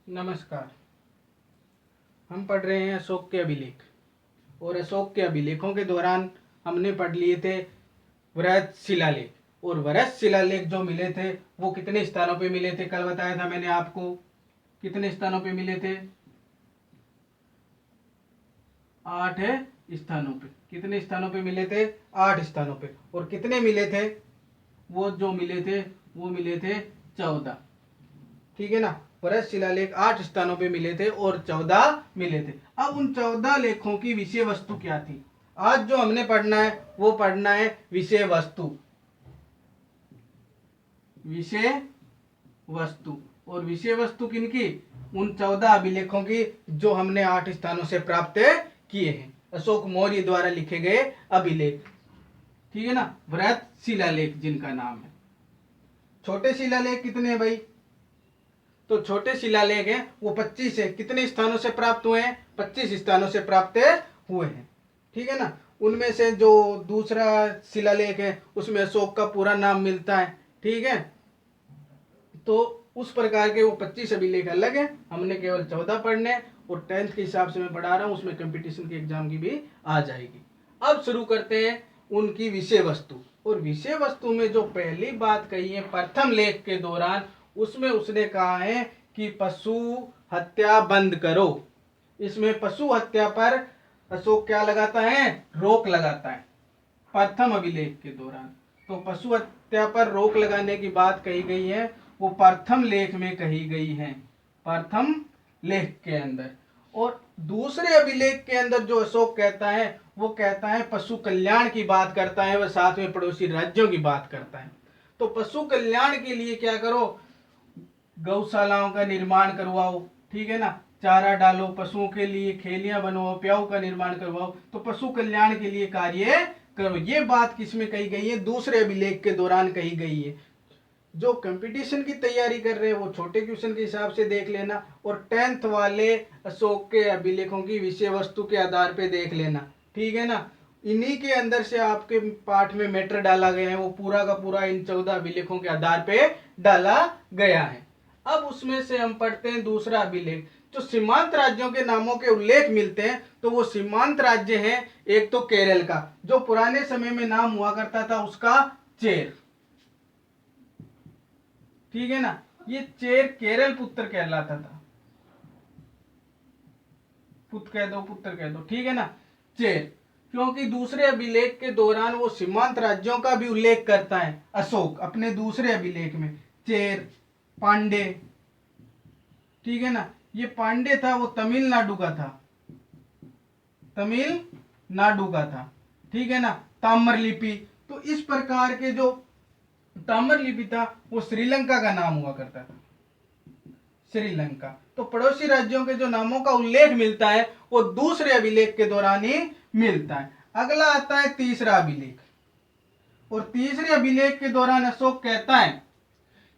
नमस्कार। हम पढ़ रहे हैं अशोक के अभिलेख और अशोक के अभिलेखों के दौरान हमने पढ़ लिए थे वृहत शिलालेख। और वृहत शिलालेख जो मिले थे वो कितने स्थानों पे मिले थे? कल बताया था मैंने आपको। कितने स्थानों पे मिले थे? 8 स्थानों पे। कितने स्थानों पे मिले थे? 8 स्थानों पे। और कितने मिले थे? वो जो मिले थे वो मिले थे 14। ठीक है ना। वृहत शिलालेख 8 स्थानों पे मिले थे और 14 मिले थे। अब उन 14 लेखों की विषय वस्तु क्या थी? आज जो हमने पढ़ना है वो पढ़ना है विषय वस्तु। विषय वस्तु। और विषय वस्तु किनकी? उन 14 अभिलेखों की जो हमने 8 स्थानों से प्राप्त किए हैं, अशोक मौर्य द्वारा लिखे गए अभिलेख। ठीक है ना। वृहत शिलालेख जिनका नाम है। छोटे शिलालेख कितने हैं भाई? तो छोटे शिलालेख हैं वो 25 है। कितने स्थानों से प्राप्त हुए हैं? 25 स्थानों से प्राप्त हुए हैं। ठीक है ना। उनमें से जो दूसरा शिलालेख है उसमें अशोक का पूरा नाम मिलता है। ठीक है। तो उस प्रकार के वो 25 अभिलेख अलग है। हमने केवल 14 पढ़ने हैं और 10th के हिसाब से मैं पढ़ा रहा हूँ, उसमें कंपटीशन की एग्जाम की भी आ जाएगी। अब शुरू करते हैं उनकी विषय वस्तु। और विषय वस्तु में जो पहली बात कही है प्रथम लेख के दौरान, उसमें उसने कहा है कि पशु हत्या बंद करो। इसमें पशु हत्या पर अशोक क्या लगाता है? रोक लगाता है प्रथम अभिलेख के दौरान। तो पशु हत्या पर रोक लगाने की बात कही गई है वो प्रथम लेख में कही गई है, प्रथम लेख के अंदर। और दूसरे अभिलेख के अंदर जो अशोक कहता है वो कहता है पशु कल्याण की बात करता है, वह साथ में पड़ोसी राज्यों की बात करता है। तो पशु कल्याण के लिए क्या करो? गौशालाओं का निर्माण करवाओ। ठीक है ना। चारा डालो, पशुओं के लिए खेलियां बनवाओ, प्याऊ का निर्माण करवाओ। तो पशु कल्याण के लिए कार्य करो। ये बात किसमें कही गई है? दूसरे अभिलेख के दौरान कही गई है। जो कंपटीशन की तैयारी कर रहे हैं वो छोटे क्वेश्चन के हिसाब से देख लेना और 10th वाले अशोक के अभिलेखों की विषय वस्तु के आधार पे देख लेना। ठीक है ना। इन्हीं के अंदर से आपके पाठ में मैटर डाला गया है, वो पूरा का पूरा इन 14 अभिलेखों के आधार पे डाला गया है। अब उसमें से हम पढ़ते हैं दूसरा अभिलेख। जो सीमांत राज्यों के नामों के उल्लेख मिलते हैं तो वो सीमांत राज्य हैं। एक तो केरल का, जो पुराने समय में नाम हुआ करता था उसका चेर। ठीक है ना। ये चेर केरल पुत्र कहलाता था। पुत्र कह दो, पुत्र कह दो। ठीक है ना। चेर, क्योंकि दूसरे अभिलेख के दौरान वो सीमांत राज्यों का भी उल्लेख करता है अशोक अपने दूसरे अभिलेख में। चेर, पांडे। ठीक है ना। ये पांडे था वो तमिलनाडु का था, तमिलनाडु का था। ठीक है ना। ताम्रलिपि, तो इस प्रकार के जो ताम्रलिपि था वो श्रीलंका का नाम हुआ करता था, श्रीलंका। तो पड़ोसी राज्यों के जो नामों का उल्लेख मिलता है वो दूसरे अभिलेख के दौरान ही मिलता है। अगला आता है तीसरा अभिलेख। और तीसरे अभिलेख के दौरान अशोक कहता है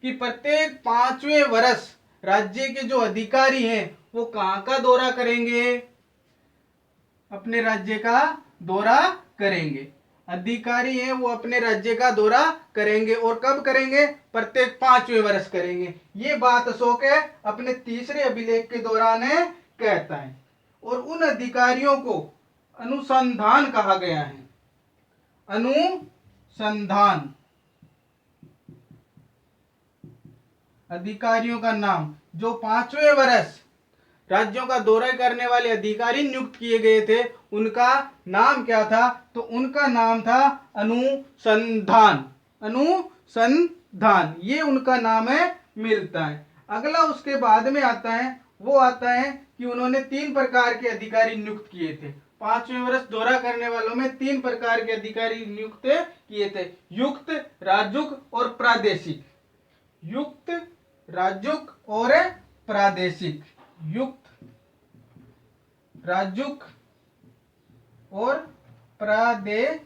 कि प्रत्येक 5वें वर्ष राज्य के जो अधिकारी हैं वो कहां का दौरा करेंगे? अपने राज्य का दौरा करेंगे। अधिकारी हैं वो अपने राज्य का दौरा करेंगे। और कब करेंगे? प्रत्येक 5वें वर्ष करेंगे। ये बात अशोक है अपने तीसरे अभिलेख के दौरान है कहता है। और उन अधिकारियों को अनुसंधान कहा गया है। अनुसंधान, अधिकारियों का नाम। जो 5वें वर्ष राज्यों का दौरा करने वाले अधिकारी नियुक्त किए गए थे उनका नाम क्या था? तो उनका नाम था अनुसंधान। अनुसंधान, ये उनका नाम है मिलता है। अगला उसके बाद में आता है, वो आता है कि उन्होंने 3 प्रकार के अधिकारी नियुक्त किए थे। 5वें वर्ष दौरा करने वालों में 3 प्रकार के अधिकारी नियुक्त किए थे। युक्त, राजुक और प्रादेशिक। युक्त, राजुक और प्रादेशिक। युक्त, राजुक और प्रादेशिक,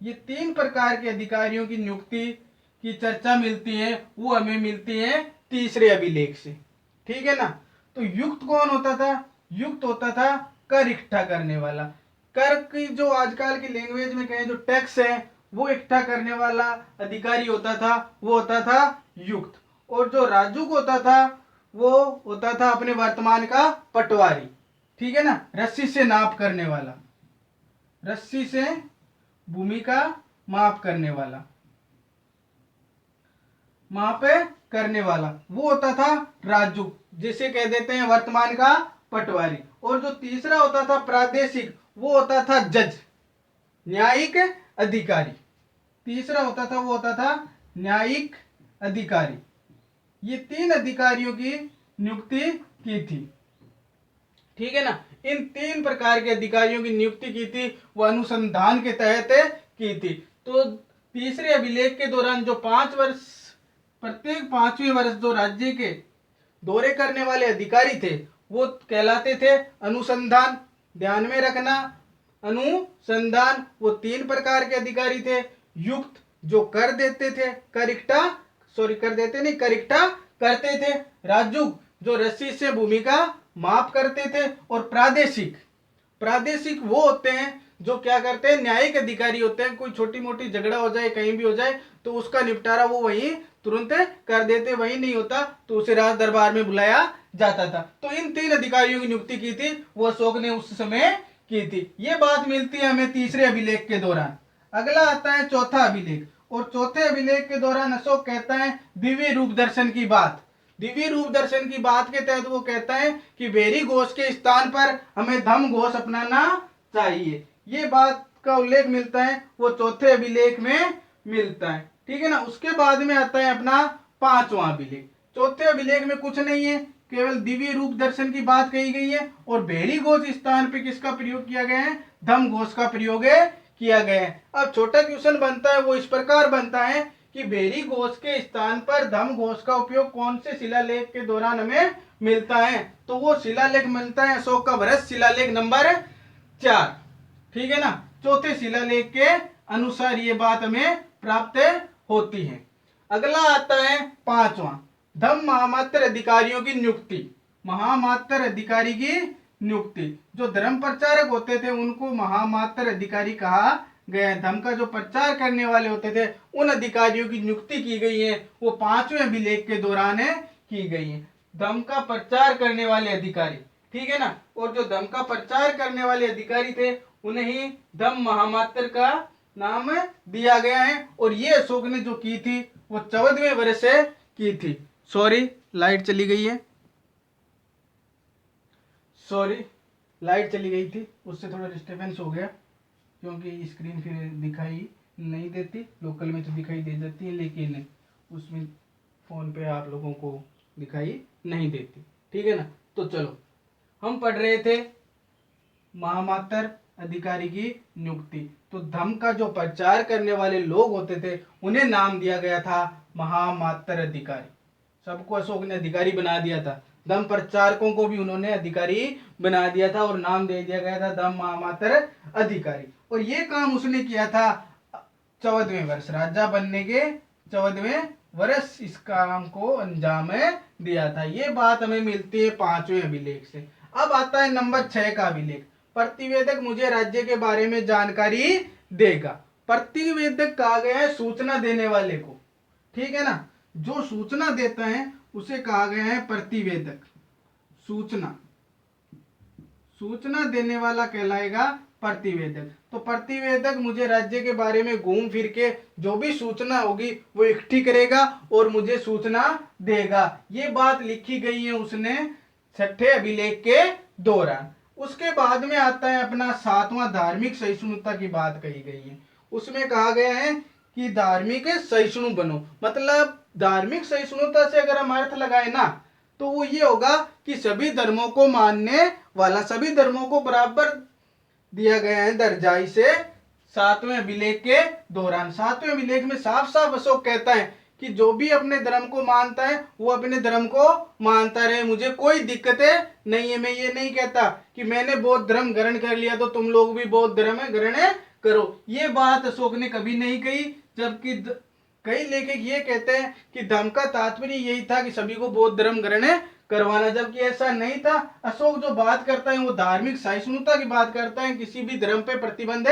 ये 3 प्रकार के अधिकारियों की नियुक्ति की चर्चा मिलती है, वो हमें मिलती है तीसरे अभिलेख से। ठीक है ना। तो युक्त कौन होता था? युक्त होता था कर इकट्ठा करने वाला। कर की जो आजकल की लैंग्वेज में कहें जो टैक्स है वो इकट्ठा करने वाला अधिकारी होता था, वो होता था युक्त। और जो राजुक होता था वो होता था अपने वर्तमान का पटवारी, ठीक है ना, रस्सी से नाप करने वाला, रस्सी से भूमि का माप करने वाला, माप करने वाला वो होता था राजुक, जिसे कह देते हैं वर्तमान का पटवारी। और जो तीसरा होता था प्रादेशिक, वो होता था जज, न्यायिक अधिकारी। तीसरा होता था वो होता था न्यायिक अधिकारी। ये 3 अधिकारियों की नियुक्ति की थी, ठीक है ना। इन 3 प्रकार के अधिकारियों की नियुक्ति की थी, वो अनुसंधान के तहत की थी। तो तीसरे अभिलेख के दौरान जो 5 वर्ष, प्रत्येक 5वें वर्ष जो राज्य के दौरे करने वाले अधिकारी थे वो कहलाते थे अनुसंधान। ध्यान में रखना, अनुसंधान वो 3 प्रकार के अधिकारी थे। युक्त जो कर देते थे, कर इकट्ठा, सॉरी कर देते नहीं, कर इकट्ठा करते थे। राजुक जो रस्सी से भूमि का माप करते थे। और प्रादेशिक, प्रादेशिक वो होते हैं जो क्या करते हैं, न्यायिक अधिकारी होते हैं। कोई छोटी मोटी झगड़ा हो जाए, कहीं भी हो जाए, तो उसका निपटारा वो वहीं तुरंत कर देते, वही नहीं होता तो उसे राज दरबार में बुलाया जाता था। तो इन 3 अधिकारियों की नियुक्ति की थी, वो अशोक ने उस समय की थी। ये बात मिलती है हमें तीसरे अभिलेख के दौरान। अगला आता है चौथा अभिलेख, और चौथे अभिलेख के दौरान अशोक कहता है दिव्य रूप दर्शन की बात। दिव्य रूप दर्शन की बात के तहत वो कहता है कि भेरी घोष के स्थान पर हमें धम घोष अपनाना चाहिए। ये बात का उल्लेख मिलता है वो चौथे अभिलेख में मिलता है, ठीक है ना। उसके बाद में आता है अपना 5वां अभिलेख। चौथे अभिलेख में कुछ नहीं है, केवल दिव्य रूप दर्शन की बात कही गई है, और भेरी घोष स्थान पे किसका प्रयोग किया गया है, धम घोष का प्रयोग किया गया है। अब छोटा क्वेश्चन बनता है वो इस प्रकार बनता है कि भेरी घोष के स्थान पर धम घोष का उपयोग कौन से शिलालेख के दौरान हमें मिलता है, तो वो शिलालेख मिलता है अशोक का वरस शिलालेख नंबर 4, ठीक है ना। चौथे शिलालेख के अनुसार ये बात हमें प्राप्त होती है। अगला आता है 5वां, धम महामात्र अधिकारियों की नियुक्ति। महामात्र अधिकारी की नियुक्ति, जो धर्म प्रचारक होते थे उनको महामात्र अधिकारी कहा गया है। धर्म का जो प्रचार करने वाले होते थे उन अधिकारियों की नियुक्ति की गई है, वो 5वें अभिलेख के दौरान की गई है। धर्म का प्रचार करने वाले अधिकारी, ठीक है ना। और जो धर्म का प्रचार करने वाले अधिकारी थे उन्हें ही धम महामात्र का नाम दिया गया है। और ये अशोक ने जो की थी वो 14वें वर्ष से की थी। सॉरी लाइट चली गई है, सॉरी लाइट चली गई थी, उससे थोड़ा डिस्टर्बेंस हो गया, क्योंकि स्क्रीन फिर दिखाई नहीं देती। लोकल में तो दिखाई दे जाती है, लेकिन उसमें फ़ोन पे आप लोगों को दिखाई नहीं देती, ठीक है ना। तो चलो हम पढ़ रहे थे महामात्र अधिकारी की नियुक्ति। तो धर्म का जो प्रचार करने वाले लोग होते थे उन्हें नाम दिया गया था महामात्र अधिकारी। सबको अशोक ने अधिकारी बना दिया था, धर्म प्रचारकों को भी उन्होंने अधिकारी बना दिया था और नाम दे दिया गया था धर्म महामात्र अधिकारी। और ये काम उसने किया था 14वें वर्ष, राजा बनने के 14वें वर्ष इस काम को अंजाम दिया था। ये बात हमें मिलती है 5वें अभिलेख से। अब आता है नंबर 6 का अभिलेख, प्रतिवेदक मुझे राज्य के बारे में जानकारी देगा। प्रतिवेदक कहा गया है सूचना देने वाले को, ठीक है ना। जो सूचना देता है उसे कहा गया है प्रतिवेदक। सूचना, सूचना देने वाला कहलाएगा प्रतिवेदक। तो प्रतिवेदक मुझे राज्य के बारे में घूम फिर के जो भी सूचना होगी वो इकट्ठी करेगा और मुझे सूचना देगा। ये बात लिखी गई है उसने 6ठे अभिलेख के दौरान। उसके बाद में आता है अपना 7वां, धार्मिक सहिष्णुता की बात कही गई है। उसमें कहा गया है कि धार्मिक सहिष्णु बनो। मतलब धार्मिक सहिष्णुता से अगर हम अर्थ लगाए ना तो वो ये होगा कि सभी धर्मों को मानने वाला, सभी धर्मों को बराबर दिया गया है दर्जा। इसे 7वें अभिलेख के दौरान, 7वें अभिलेख में साफ साफ अशोक कहता है कि जो भी अपने धर्म को मानता है वो अपने धर्म को मानता रहे, मुझे कोई दिक्कतें नहीं है। मैं ये नहीं कहता कि मैंने बौद्ध धर्म ग्रहण कर लिया तो तुम लोग भी बौद्ध धर्म ग्रहण करो। ये बात अशोक ने कभी नहीं कही। जबकि कई लेखक ये कहते हैं कि धर्म का तात्पर्य यही था कि सभी को बौद्ध धर्म ग्रहण करवाना, जबकि ऐसा नहीं था। अशोक जो बात करता है वो धार्मिक सहिष्णुता की बात करता है, किसी भी धर्म पे प्रतिबंध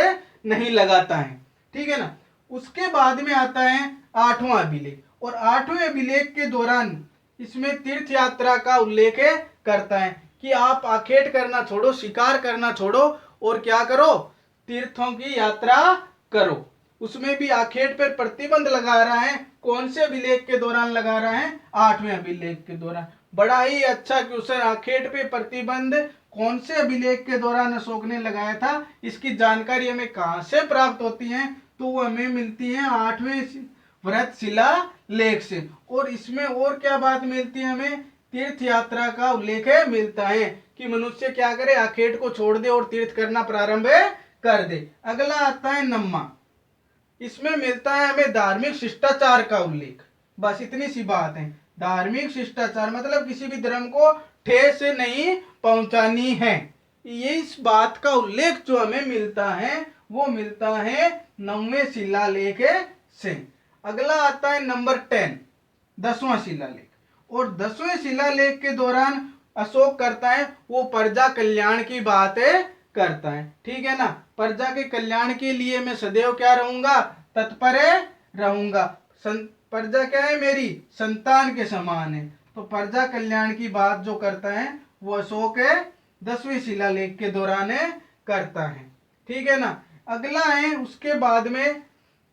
नहीं लगाता है, ठीक है ना। उसके बाद में आता है 8वां अभिलेख। और 8वें अभिलेख के दौरान इसमें तीर्थ यात्रा का उल्लेख करता है कि आप आखेट करना छोड़ो, शिकार करना छोड़ो और क्या करो, तीर्थों की यात्रा करो। उसमें भी आखेट पर प्रतिबंध लगा रहा है। कौन से अभिलेख के दौरान लगा रहा है? 8वें अभिलेख के दौरान। बड़ा ही अच्छा क्वेश्चन। आखेट पे प्रतिबंध कौन से अभिलेख के दौरान अशोक ने लगाया था, इसकी जानकारी हमें कहां से प्राप्त होती है? तो वो हमें मिलती है 8वें वृहत शिला लेख से। और इसमें और क्या बात मिलती है हमें? तीर्थ यात्रा का उल्लेख मिलता है कि मनुष्य क्या करे, आखेट को छोड़ दे और तीर्थ करना प्रारंभ कर दे। अगला आता है नम्मा। इसमें मिलता है हमें धार्मिक शिष्टाचार का उल्लेख। बस इतनी सी बात है। धार्मिक शिष्टाचार मतलब किसी भी धर्म को ठेस नहीं पहुंचानी है। ये इस बात का उल्लेख जो हमें मिलता है वो मिलता है 9वें शिलालेख से। अगला आता है नंबर 10, 10वां शिलालेख। और 10वें शिलालेख के दौरान अशोक करता है वो प्रजा कल्याण की बात करता है। ठीक है ना। प्रजा के कल्याण के लिए मैं सदैव क्या रहूंगा? तत्पर रहूंगा। प्रजा क्या है? मेरी संतान के समान है। तो प्रजा कल्याण की बात जो करता है वो अशोक 10वें शिलालेख के दौरान करता है। ठीक है ना। अगला है उसके बाद में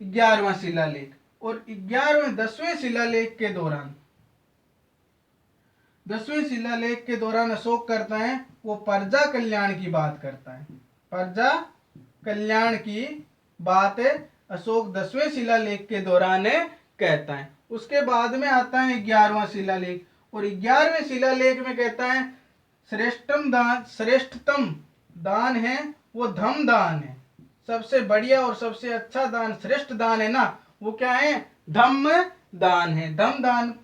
11वां शिलालेख। और 10वें शिलालेख के दौरान 10वें शिलालेख के दौरान अशोक करता है वो प्रजा कल्याण की बात करता है। प्रजा कल्याण की बात अशोक 10वें शिलालेख के दौरान कहता है। उसके बाद में आता है 11वां शिलालेख। और 11वें शिलालेख में कहता है श्रेष्ठतम दान है वो धम्म दान है। सबसे बढ़िया और सबसे अच्छा दान, श्रेष्ठ दान है ना, वो क्या है? धम्म दान है। धम्म दान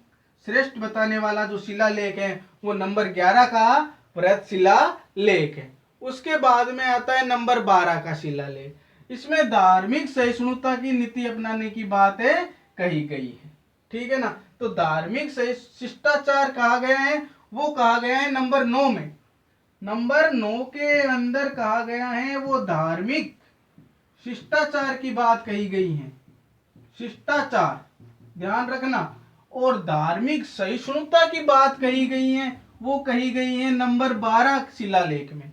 श्रेष्ठ बताने वाला जो शिलालेख है वो नंबर 11 का वृहत शिलालेख है। उसके बाद में आता है नंबर 12 का शिलालेख। इसमें धार्मिक सहिष्णुता की नीति अपनाने की बात कही गई है। ठीक है ना। तो धार्मिक शिष्टाचार कहा गया है वो कहा गया है नंबर 9 में। नंबर 9 के अंदर कहा गया है वो धार्मिक शिष्टाचार की बात कही गई है। शिष्टाचार ध्यान रखना। और धार्मिक सहिष्णुता की बात कही गई है वो कही गई है नंबर 12 शिलालेख में।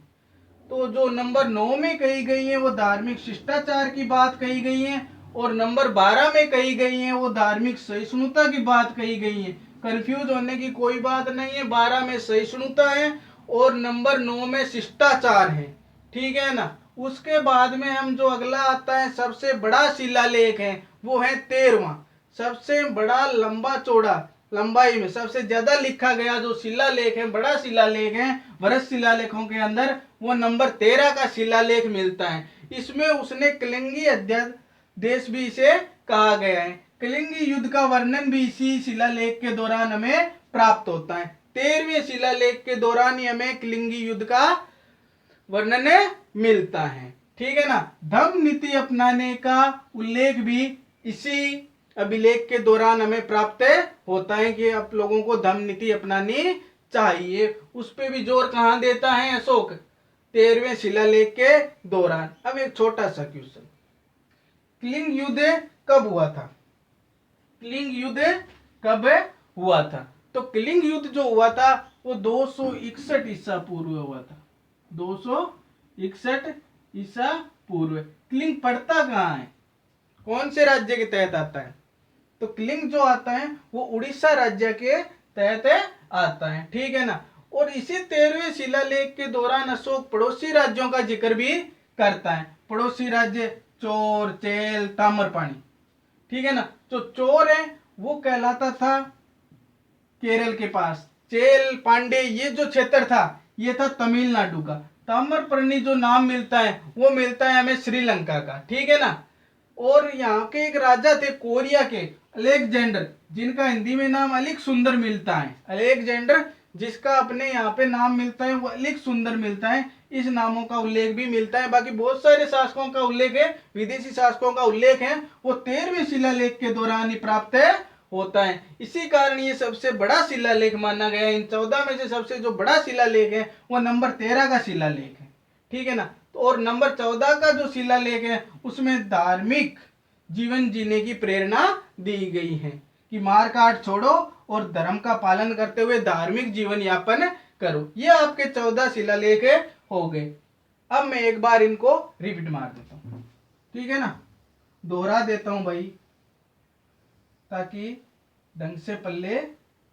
तो जो नंबर 9 में कही गई है वो धार्मिक शिष्टाचार की बात कही गई है और नंबर 12 में कही गई है वो धार्मिक सहिष्णुता की बात कही गई है। कंफ्यूज होने की कोई बात नहीं है। 12 में सहिष्णुता है और नंबर 9 में शिष्टाचार है। ठीक है ना। उसके बाद में हम जो अगला आता है सबसे बड़ा शिलालेख है वो है 13वां। सबसे बड़ा लंबा चौड़ा लंबाई में सबसे ज्यादा लिखा गया जो शिलालेख है, बड़ा शिलालेख है वृहत शिलालेखों के अंदर, वो नंबर 13 का शिलालेख मिलता है। इसमें उसने कलिंगी अध्यादेश भी इसे कहा गया है। कलिंगी युद्ध का वर्णन भी इसी शिलालेख के दौरान हमें प्राप्त होता है। 13वें शिलालेख के दौरान ही हमें कलिंगी युद्ध का वर्णन मिलता है। ठीक है ना। धम्म नीति अपनाने का उल्लेख भी इसी अभिलेख के दौरान हमें प्राप्त होता है कि आप लोगों को धम्म नीति अपनानी चाहिए। उस पर भी जोर कहां देता है अशोक? 13वें शिलालेख के दौरान। अब एक छोटा सा क्वेश्चन, कलिंग युद्ध कब हुआ था? कलिंग युद्ध कब हुआ था? तो कलिंग युद्ध जो हुआ था वो 261 ईसा पूर्व हुआ था। 261 ईसा पूर्व। कलिंग पड़ता कहाँ है? कौन से राज्य के तहत आता है? तो कलिंग जो आता है वो उड़ीसा राज्य के तहत आता है। ठीक है ना। और इसी 13वें शिलालेख के दौरान अशोक पड़ोसी राज्यों का जिक्र भी करता है। पड़ोसी राज्य चोर, चेल, ताम्रपाणी। ठीक है ना। जो चोर है वो कहलाता था केरल के पास। चेल, पांडे ये जो क्षेत्र था ये था तमिलनाडु का। ताम्रपर्णी जो नाम मिलता है वो मिलता है हमें श्रीलंका का। ठीक है ना। और यहाँ के एक राजा थे कोरिया के, अलेक्जेंडर, जिनका हिंदी में नाम अलिक सुंदर मिलता है। अलेक्जेंडर जिसका अपने यहाँ पे नाम मिलता है वो अलिक सुंदर मिलता है। इस नामों का उल्लेख भी मिलता है। बाकी बहुत सारे शासकों का उल्लेख है, विदेशी शासकों का उल्लेख है, वो 13वें शिलालेख के दौरान ही प्राप्त होता है। इसी कारण ये सबसे बड़ा शिलालेख माना गया है। इन 14 में से सबसे जो बड़ा शिलालेख है वो नंबर 13 का शिलालेख है। ठीक है ना। तो और नंबर 14 का जो शिलालेख है उसमें धार्मिक जीवन जीने की प्रेरणा दी गई है कि मार काट छोड़ो और धर्म का पालन करते हुए धार्मिक जीवन यापन करो। ये आपके 14 शिलालेख हो गए। अब मैं एक बार इनको रिपीट मार देता हूँ, ठीक है ना, दोहरा देता हूं भाई, ताकि ढंग से पल्ले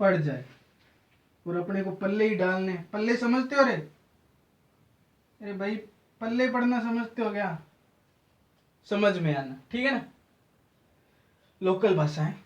पड़ जाए। और अपने को पल्ले ही डालने, पल्ले समझते हो रे? अरे भाई पल्ले पढ़ना समझते हो क्या? समझ में आना, ठीक है ना। लोकल भाषा है।